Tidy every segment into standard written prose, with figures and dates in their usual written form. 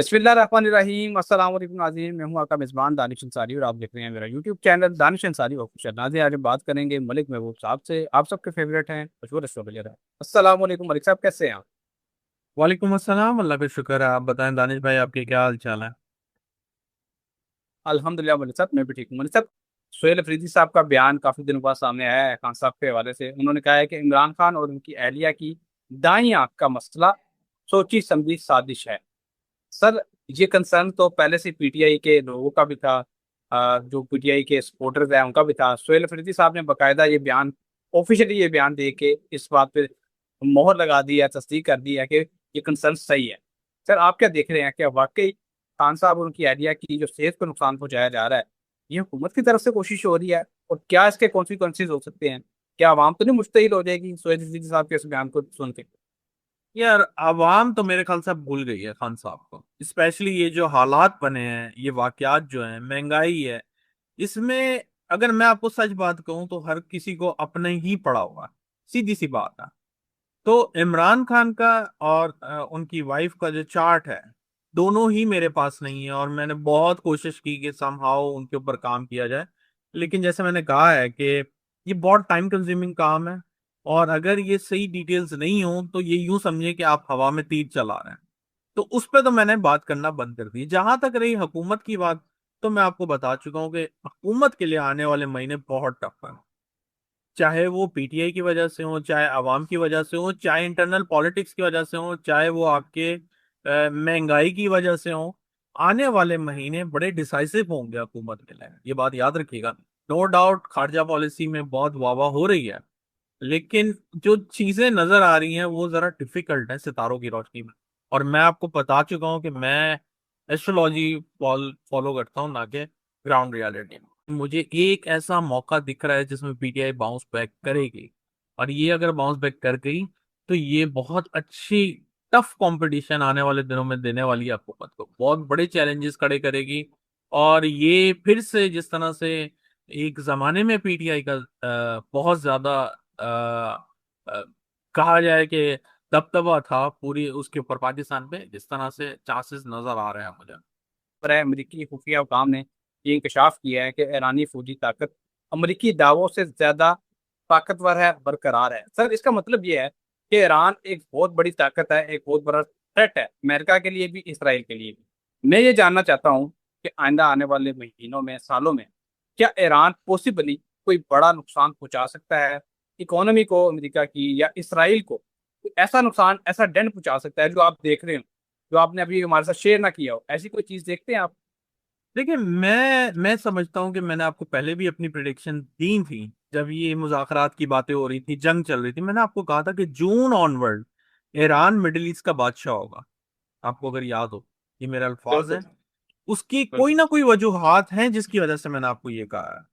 बिस्मिल्लाहिर्रहमानिर्रहीम अस्सलाम वालेकुम नाज़रीन। मैं हूं आपका मेज़बान दानिश अंसारी और आप देख रहे हैं मेरा YouTube channel Danish Ansari official. नाज़रीन, आज हम बात करेंगे मलिक महबूब साहब से। आप सबके फेवरेट हैं, मशहूर एस्ट्रोलॉजर हैं। अस्सलाम वालेकुम मलिक साहब, कैसे हैं आप? वालेकुम अस्सलाम। अल्लाह का शुक्र है। आप बताएं दानिश भाई, आपके क्या हाल चाल है? अल्हम्दुलिल्लाह मलिक साहब, मैं भी ठीक हूँ। मलिक साहब, सोहेल अफरीदी साहब का बयान काफी दिनों बाद सामने आया है खान साहब के हवाले से। उन्होंने कहा है कि इमरान खान और उनकी अहलिया की दाई आंख का मसला सोची समझी साजिश है। सर, ये कंसर्न तो पहले से पीटीआई के लोगों का भी था, जो पीटीआई के सपोर्टर्स हैं उनका भी था। सोहेल अफरीदी साहब ने बाकायदा ये बयान, ऑफिशियली ये बयान दे के इस बात पे मोहर लगा दी है, तस्दीक कर दी है कि ये कंसर्न सही है। सर, आप क्या देख रहे हैं? क्या वाकई खान साहब और उनकी आइडिया की जो सेहत को नुकसान पहुंचाया जा रहा है, ये हुकूमत की तरफ से कोशिश हो रही है? और क्या इसके कॉन्सिक्वेंसेज हो सकते हैं? क्या आवाम तो नहीं मुश्तइल हो जाएगी सोहेल अफरीदी साहब के इस बयान को सुन के? यार, आवाम तो मेरे ख्याल से अब भूल गई है खान साहब को। स्पेशली ये जो हालात बने हैं, ये वाकयात जो हैं, महंगाई है, इसमें अगर मैं आपको सच बात कहूं तो हर किसी को अपने ही पड़ा हुआ है। सीधी सी बात है। तो इमरान खान का और उनकी वाइफ का जो चार्ट है, दोनों ही मेरे पास नहीं है। और मैंने बहुत कोशिश की कि समहाउ उनके ऊपर काम किया जाए, लेकिन जैसे मैंने कहा है कि ये बहुत टाइम कंज्यूमिंग काम है। और अगर ये सही डिटेल्स नहीं हो तो ये यूं समझे कि आप हवा में तीर चला रहे हैं। तो उस पर तो मैंने बात करना बंद कर दी। जहां तक रही हुकूमत की बात, तो मैं आपको बता चुका हूं कि हुकूमत के लिए आने वाले महीने बहुत टफ है। चाहे वो पीटीआई की वजह से हो, चाहे आवाम की वजह से हो, चाहे इंटरनल पॉलिटिक्स की वजह से हो, चाहे वो आपके महंगाई की वजह से हो। आने वाले महीने बड़े डिसाइसिव होंगे हुकूमत के लिए, ये बात याद रखिएगा। नो डाउट खारजा पॉलिसी में बहुत वाह वाह हो रही है, लेकिन जो चीजें नजर आ रही हैं वो जरा डिफिकल्ट है सितारों की रोशनी में। और मैं आपको बता चुका हूं कि मैं एस्ट्रोलॉजी फॉलो करता हूं, ना कि ग्राउंड रियलिटी। मुझे एक ऐसा मौका दिख रहा है जिसमें पीटीआई बाउंस बैक करेगी। और ये अगर बाउंस बैक कर गई तो ये बहुत अच्छी टफ कंपटीशन आने वाले दिनों में देने वाली है हुकूमत को, बहुत बड़े चैलेंजेस खड़े करेगी। और ये फिर से जिस तरह से एक जमाने में पीटीआई का बहुत ज्यादा अ, कहा जाए कि दबदबा था पूरी उसके ऊपर पाकिस्तान पे, जिस तरह से चांसेस नजर आ रहे हैं मुझे। पर है, अमरीकी खुफिया हुकाम ने ये इंकशाफ किया है कि ईरानी फौजी ताकत अमरीकी दावों से ज्यादा ताकतवर है, बरकरार है। सर, इसका मतलब ये है कि ईरान एक बहुत बड़ी ताकत है, एक बहुत बड़ा थ्रेट है, अमेरिका के लिए भी, इसराइल के लिए भी। मैं ये जानना चाहता हूँ कि आइंदा आने वाले महीनों में, सालों में, क्या ईरान पॉसिबली कोई बड़ा नुकसान पहुंचा सकता है इकोनॉमी को, अमेरिका की या इसराइल को? कोई ऐसा नुकसान, ऐसा डेंट पहुंचा सकता है जो आप देख रहे हो, जो आपने अभी हमारे साथ शेयर ना किया हो? ऐसी कोई चीज देखते हैं आप? देखिए, मैं समझता हूं कि मैंने आपको पहले भी अपनी प्रिडिक्शन दी थी। जब ये मुज़ाकरात की बातें हो रही थी, जंग चल रही थी, मैंने आपको कहा था कि जून ऑनवर्ड ईरान मिडिल ईस्ट का बादशाह होगा। आपको अगर याद हो, ये मेरे अल्फाज बिल्कुल हैं। उसकी कोई बिल्कुल। ना कोई वजूहात हैं जिसकी वजह से मैंने आपको ये कहा है।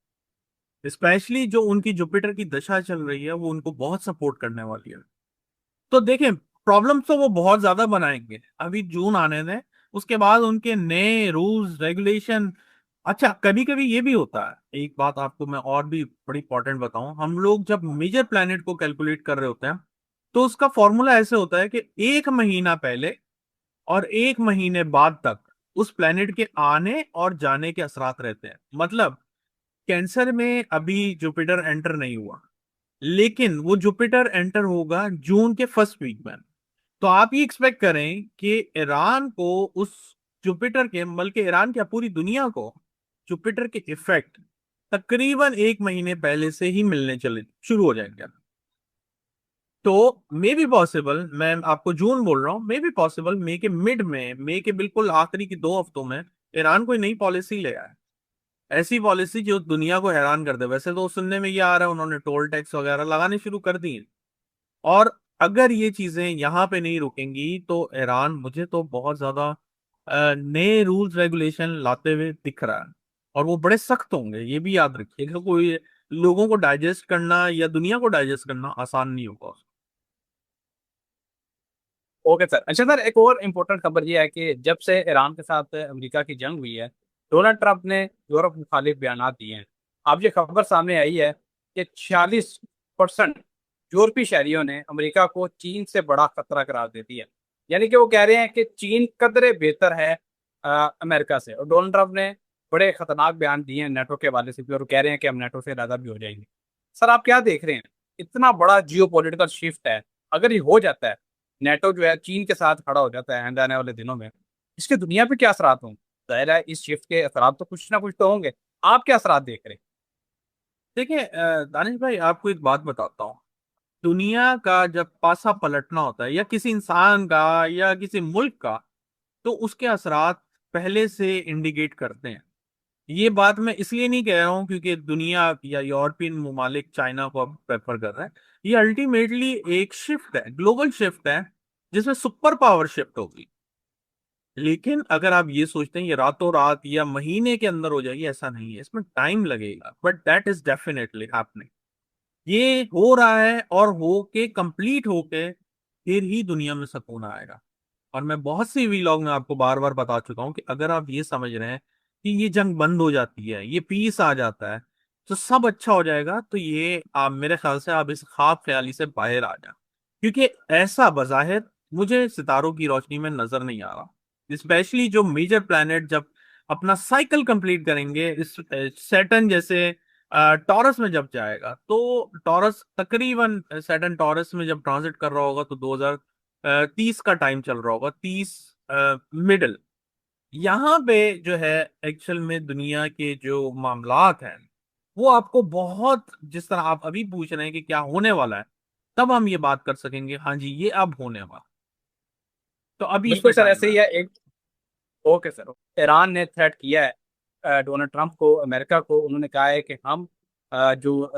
स्पेशली जो उनकी जुपिटर की दशा चल रही है वो उनको बहुत सपोर्ट करने वाली है। तो देखें, प्रॉब्लम्स तो वो बहुत ज्यादा बनाएंगे, अभी जून आने दें। उसके बाद उनके नए रूल्स रेगुलेशन। अच्छा, कभी कभी ये भी होता है, एक बात आपको मैं और भी बड़ी इंपॉर्टेंट बताऊं। हम लोग जब मेजर प्लैनेट को कैलकुलेट कर रहे होते हैं तो उसका फॉर्मूला ऐसे होता है कि एक महीना पहले और एक महीने बाद तक उस प्लैनेट के आने और जाने के असरात रहते हैं। मतलब कैंसर में अभी जुपिटर एंटर नहीं हुआ, लेकिन वो जुपिटर एंटर होगा जून के फर्स्ट वीक में। तो आप ये एक्सपेक्ट करें कि ईरान को उस जुपिटर के, बल्कि ईरान क्या पूरी दुनिया को जुपिटर के इफेक्ट तकरीबन एक महीने पहले से ही मिलने चले शुरू हो जाएंगे। तो मे बी पॉसिबल, मैं आपको जून बोल रहा हूँ, मे बी पॉसिबल मई के मिड में, मई के बिल्कुल आखिरी के 2 हफ्तों में ईरान कोई नई पॉलिसी ले आए। ऐसी पॉलिसी जो दुनिया को हैरान कर दे। वैसे तो सुनने में ये आ रहा है उन्होंने टोल टैक्स वगैरह लगाने शुरू कर दिए। और अगर ये चीजें यहाँ पे नहीं रुकेंगी तो ईरान मुझे तो बहुत ज्यादा नए रूल्स रेगुलेशन लाते हुए दिख रहा है। और वो बड़े सख्त होंगे, ये भी याद रखिएगा। कोई लोगों को डाइजेस्ट करना या दुनिया को डाइजेस्ट करना आसान नहीं होगा। Okay sir. अच्छा सर, एक और इम्पोर्टेंट खबर ये है कि जब से ईरान के साथ अमेरिका की जंग हुई है, डोनाल्ड ट्रंप ने यूरोप मुखालिफ बयान दिए हैं। अब ये खबर सामने आई है कि 46% यूरोपीय शहरियों ने अमेरिका को चीन से बड़ा खतरा करार दे दिया है। यानी कि वो कह रहे हैं कि चीन कदरे बेहतर है अमेरिका से। और डोनाल्ड ट्रंप ने बड़े खतरनाक बयान दिए हैं नेटो के हवाले से भी, और कह रहे हैं कि हम नेटो से इरादा भी हो जाएंगे। सर आप क्या देख रहे हैं, इतना बड़ा जियो पॉलिटिकल शिफ्ट है, अगर ये हो जाता है, नेटो जो है चीन के साथ खड़ा हो जाता है आने आने वाले दिनों में, इसके दुनिया पे क्या असरात होंगे? जाहिर है इस शिफ्ट के असरात तो कुछ ना कुछ तो होंगे। आप क्या असरात देख रहे हैं? देखिए दानिश भाई, आपको एक बात बताता हूँ। दुनिया का जब पासा पलटना होता है, या किसी इंसान का या किसी मुल्क का, तो उसके असरात पहले से इंडिकेट करते हैं। ये बात मैं इसलिए नहीं कह रहा हूँ क्योंकि दुनिया या यूरोपियन ममालिक चाइना को अब प्रेफर कर रहा है। ये अल्टीमेटली एक शिफ्ट है, ग्लोबल शिफ्ट है, जिसमें सुपर पावर शिफ्ट होगी। लेकिन अगर आप ये सोचते हैं ये रातों रात या महीने के अंदर हो जाएगी, ऐसा नहीं है, इसमें टाइम लगेगा, but that is definitely happening. ये हो रहा है, और हो के कंप्लीट होके फिर ही दुनिया में सुकून आएगा। और मैं बहुत सी वीलॉग में आपको बार बार बता चुका हूं कि अगर आप ये समझ रहे हैं कि ये जंग बंद हो जाती है, ये पीस आ जाता है, तो सब अच्छा हो जाएगा, तो ये आप मेरे ख्याल से आप इस ख्वाब ख्याली से बाहर आ जाए। क्योंकि ऐसा बज़ाहिर मुझे सितारों की रोशनी में नजर नहीं आ रहा। स्पेशली जो मेजर प्लैनेट जब अपना साइकिल कंप्लीट करेंगे, इस सैटर्न जैसे टॉरस में जब जाएगा, तो टॉरस तकरीबन सैटर्न टॉरस में जब ट्रांजिट कर रहा होगा, तो 2030 का टाइम चल रहा होगा, 30 मिडल। यहाँ पे जो है एक्चुअल में दुनिया के जो मामलात हैं, वो आपको बहुत, जिस तरह आप अभी पूछ रहे हैं कि क्या होने वाला है, तब हम ये बात कर सकेंगे हाँ जी ये अब होने वाला। तो अभी बिल्कुल इसमें सर टाइम ऐसे है। ही है एक। Okay sir. ईरान ने थ्रेट किया है डोनाल्ड ट्रंप को, अमेरिका को। उन्होंने कहा है कि हम जो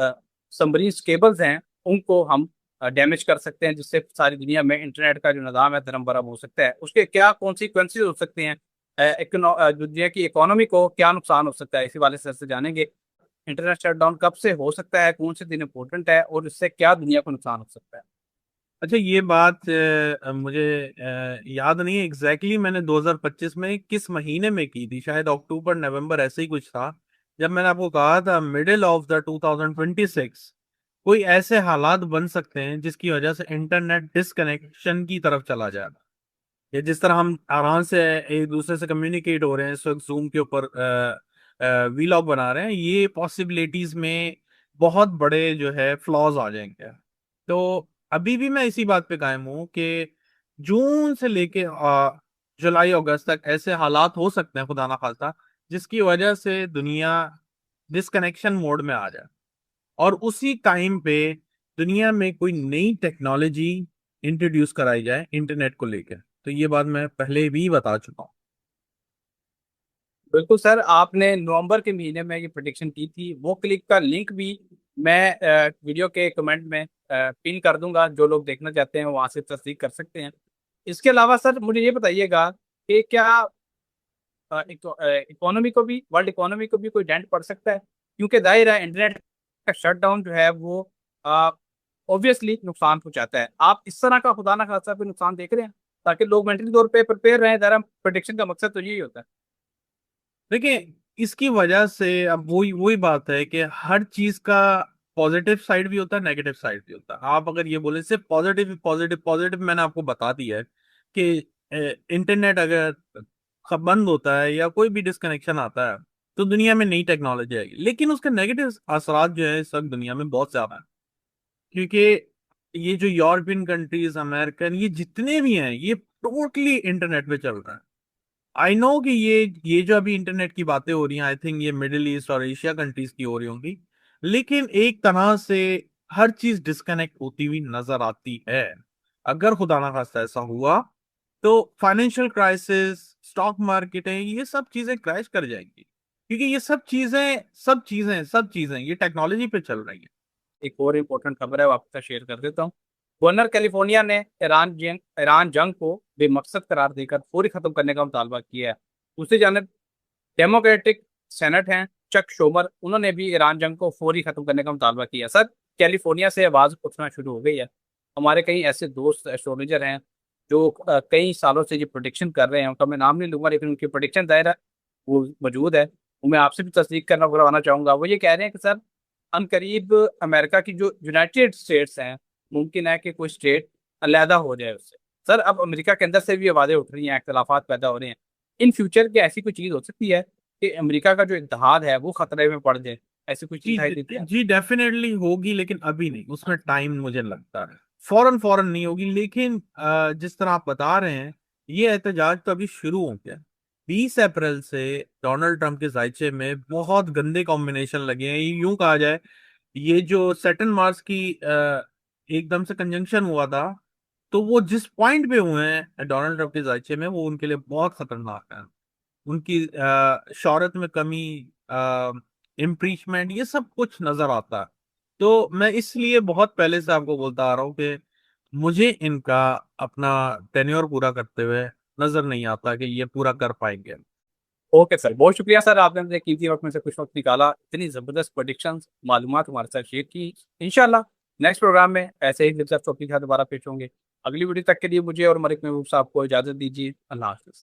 सबमरीन केबल्स हैं उनको हम डैमेज कर सकते हैं, जिससे सारी दुनिया में इंटरनेट का जो निज़ाम है धर्म भरम हो सकता है। उसके क्या कॉन्सिक्वेंसेज हो सकते हैं, दुनिया की इकोनॉमी को क्या नुकसान हो सकता है, इसी वाले सर से जानेंगे। इंटरनेट शटडाउन कब से हो सकता है, कौन से दिन इंपॉर्टेंट है, और इससे क्या दुनिया को नुकसान हो सकता है? अच्छा, ये बात मुझे याद नहीं है एग्जैक्टली मैंने 2025 में किस महीने में की थी, शायद अक्टूबर नवंबर ऐसे ही कुछ था, जब मैंने आपको कहा था मिडिल ऑफ द 2026 कोई ऐसे हालात बन सकते हैं जिसकी वजह से इंटरनेट डिसकनेक्शन की तरफ चला जाएगा। या जिस तरह हम आराम से एक दूसरे से कम्युनिकेट हो रहे हैं इस वक्त जूम के ऊपर, वीलॉग बना रहे हैं, ये पॉसिबिलिटीज में बहुत बड़े जो है फ्लॉज आ जाएंगे। तो अभी भी मैं इसी बात पे कायम हूँ कि जून से लेके जुलाई अगस्त तक ऐसे हालात हो सकते हैं, खुदा ना खास्ता, जिसकी वजह से दुनिया डिसकनेक्शन मोड में आ जाए, और उसी टाइम पे दुनिया में कोई नई टेक्नोलॉजी इंट्रोड्यूस कराई जाए इंटरनेट को लेकर। तो ये बात मैं पहले भी बता चुका हूँ। बिल्कुल सर, आपने नवंबर के महीने में ये प्रेडिक्शन की थी, वो क्लिप का लिंक भी मैं वीडियो के कमेंट में पिन कर दूंगा। जो लोग देखना चाहते हैं वहां से तस्दीक कर सकते हैं। इसके अलावा सर मुझे ये बताइएगा कि क्या इकोनॉमी को भी, वर्ल्ड इकोनॉमी को भी कोई डेंट पड़ सकता है? क्योंकि जाहिर है इंटरनेट का शटडाउन जो है वो ऑब्वियसली नुकसान पहुंचाता है। आप इस तरह का खुदा ना खास्ता कोई नुकसान देख रहे हैं, ताकि लोग मेंटली तौर पे प्रिपेयर रहें? जरा प्रोडिक्शन का मकसद तो यही होता है। देखिए, इसकी वजह से अब वही वही बात है कि हर चीज का पॉजिटिव साइड भी होता है, नेगेटिव साइड भी होता है। आप अगर ये बोले सिर्फ पॉजिटिव पॉजिटिव पॉजिटिव, मैंने आपको बता दिया है कि इंटरनेट अगर बंद होता है या कोई भी डिसकनेक्शन आता है, तो दुनिया में नई टेक्नोलॉजी आएगी। लेकिन उसके नेगेटिव असरात जो है इस वक्त दुनिया में बहुत ज्यादा है। क्योंकि ये जो यूरोपियन कंट्रीज, अमेरिकन, ये जितने भी हैं, ये टोटली इंटरनेट पे चल रहा है। आई नो कि ये जो अभी इंटरनेट की बातें हो रही हैं, आई थिंक ये मिडिल ईस्ट और एशिया कंट्रीज की हो रही होंगी। लेकिन एक तरह से हर चीज डिस्कनेक्ट होती हुई नजर आती है। अगर खुदा ना खास्ता ऐसा हुआ, तो फाइनेंशियल क्राइसिस, स्टॉक मार्केट है, ये सब चीजें क्रैश कर जाएंगी। क्योंकि ये सब चीजें ये टेक्नोलॉजी पे चल रही है। एक और इम्पोर्टेंट खबर है, वो आपके साथ शेयर कर देता हूँ। गवर्नर कैलिफोर्निया ने ईरान जंग को बेमकसद करार देकर फौरी खत्म करने का मुतालबा किया है। दूसरी जानब डेमोक्रेटिक सेनेट हैं, चक शोमर, उन्होंने भी ईरान जंग को फौरी खत्म करने का मुतालबा किया। सर कैलिफोर्निया से आवाज उठना शुरू हो गई है। हमारे कई ऐसे दोस्त एस्ट्रोलॉजर हैं जो कई सालों से ये प्रोडिक्शन कर रहे हैं, उनका मैं नाम नहीं लूंगा, लेकिन उनकी प्रोडिक्शन दायरा वो मौजूद है। वो मैं आपसे भी तस्दीक करवाना चाहूंगा। वो ये कह रहे हैं कि सर अनकरीब अमेरिका की जो यूनाइटेड स्टेट्स हैं, मुमकिन है कि कोई स्टेट अलहदा हो जाए उससे। सर अब अमेरिका के अंदर से भी आवाजें उठ रही हैं, इख्तलाफात पैदा हो रहे हैं। इन फ्यूचर की ऐसी कोई चीज हो सकती है कि अमेरिका का जो इत्तेहाद है वो खतरे में पड़ जाए, ऐसी कोई चीज जी दिखाई देती है? जी डेफिनेटली होगी, लेकिन अभी नहीं, उसमें टाइम मुझे लगता है। फौरन फौरन नहीं होगी, लेकिन जिस तरह आप बता रहे हैं, ये एहतजाज तो अभी शुरू हो गया। 20 अप्रैल से डोनाल्ड ट्रंप के जायचे में बहुत गंदे कॉम्बिनेशन लगे हैं, ये यूं कहा जाए। ये जो सैटर्न मार्स की एकदम से कंजंक्शन हुआ था, तो वो जिस पॉइंट पे हुए हैं डोनाल्ड ट्रंप के जायचे में, वो उनके लिए बहुत खतरनाक है। उनकी शौहरत में कमी, इम्पीचमेंट, ये सब कुछ नजर आता है। तो मैं इसलिए बहुत पहले से आपको बोलता आ रहा हूँ कि मुझे इनका अपना टेन्योर पूरा करते हुए नजर नहीं आता कि ये पूरा कर पाएंगे। ओके सर, बहुत शुक्रिया सर, आपने अपने कीमती वक्त में से कुछ वक्त निकाला, इतनी जबरदस्त प्रोडिक्शंस मालूमात हमारे साथ शेयर की। इंशाल्लाह नेक्स्ट प्रोग्राम में ऐसे ही दिलचस्प टॉपिक के साथ दोबारा पेश होंगे। अगली वीडियो तक के लिए मुझे और मलिक महबूब साहब को इजाजत दीजिए। अल्लाह हाफिज।